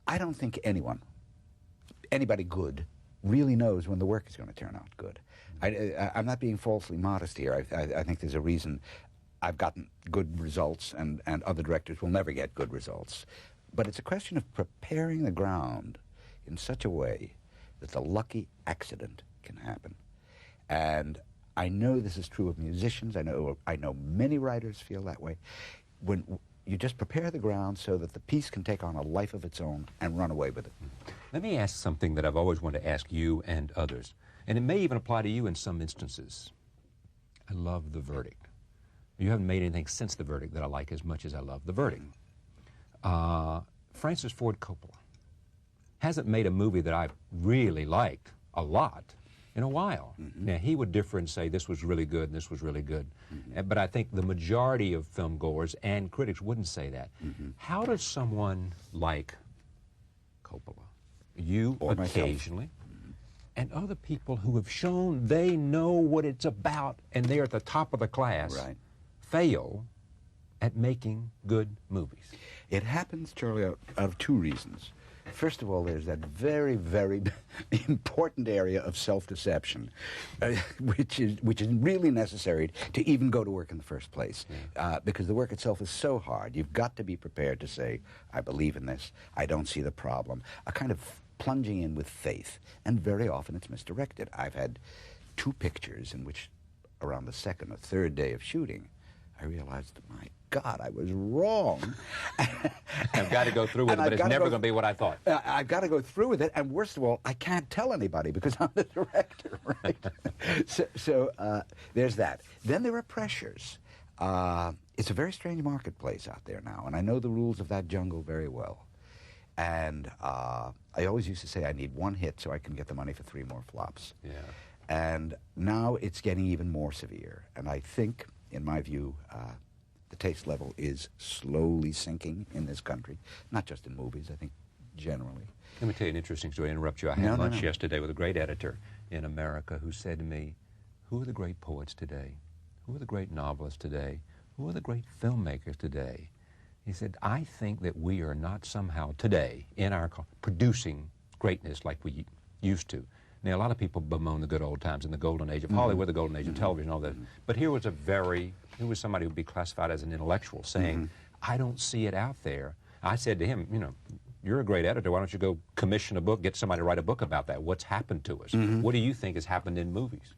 I don't think anybody good, really knows when the work is going to turn out good. I'm not being falsely modest here. I think there's a reason I've gotten good results, and other directors will never get good results. But it's a question of preparing the ground in such a way that the lucky accident can happen. And I know this is true of musicians. I know many writers feel that way. When you just prepare the ground so that the piece can take on a life of its own and run away with it. Let me ask something that I've always wanted to ask you and others, and it may even apply to you in some instances. I love The Verdict. You haven't made anything since The Verdict that I like as much as I love The Verdict. Francis Ford Coppola hasn't made a movie that I really liked a lot in a while. Now, he would differ and say this was really good and this was really good. But I think the majority of film goers and critics wouldn't say that. How does someone like Coppola, you or occasionally, and other people who have shown they know what it's about and they're at the top of the class, fail at making good movies? It happens, Charlie, out of two reasons. First of all, there's that very, very important area of self-deception, which is really necessary to even go to work in the first place, because the work itself is so hard. You've got to be prepared to say, I believe in this, I don't see the problem, a kind of plunging in with faith, and very often it's misdirected. I've had 2 pictures in which, around the second or third day of shooting, I realized, my God, I was wrong. I've got to go through with it, but it's never going to be what I thought. I've got to go through with it, and worst of all, I can't tell anybody because I'm the director, right? so there's that. Then there are pressures. It's a very strange marketplace out there now, and I know the rules of that jungle very well. And I always used to say I need 1 hit so I can get the money for 3 more flops. Yeah. And now it's getting even more severe, and I think, in my view, the taste level is slowly sinking in this country, not just in movies, I think generally. Let me tell you an interesting story. I interrupt you. I had lunch yesterday with a great editor in America who said to me, who are the great poets today? Who are the great novelists today? Who are the great filmmakers today? He said, I think that we are not somehow today in our producing greatness like we used to. Now, a lot of people bemoan the good old times in the golden age of Hollywood, the golden age of television, all that. But here was somebody who would be classified as an intellectual saying, I don't see it out there. I said to him, you know, you're a great editor. Why don't you go commission a book, get somebody to write a book about that? What's happened to us? What do you think has happened in movies?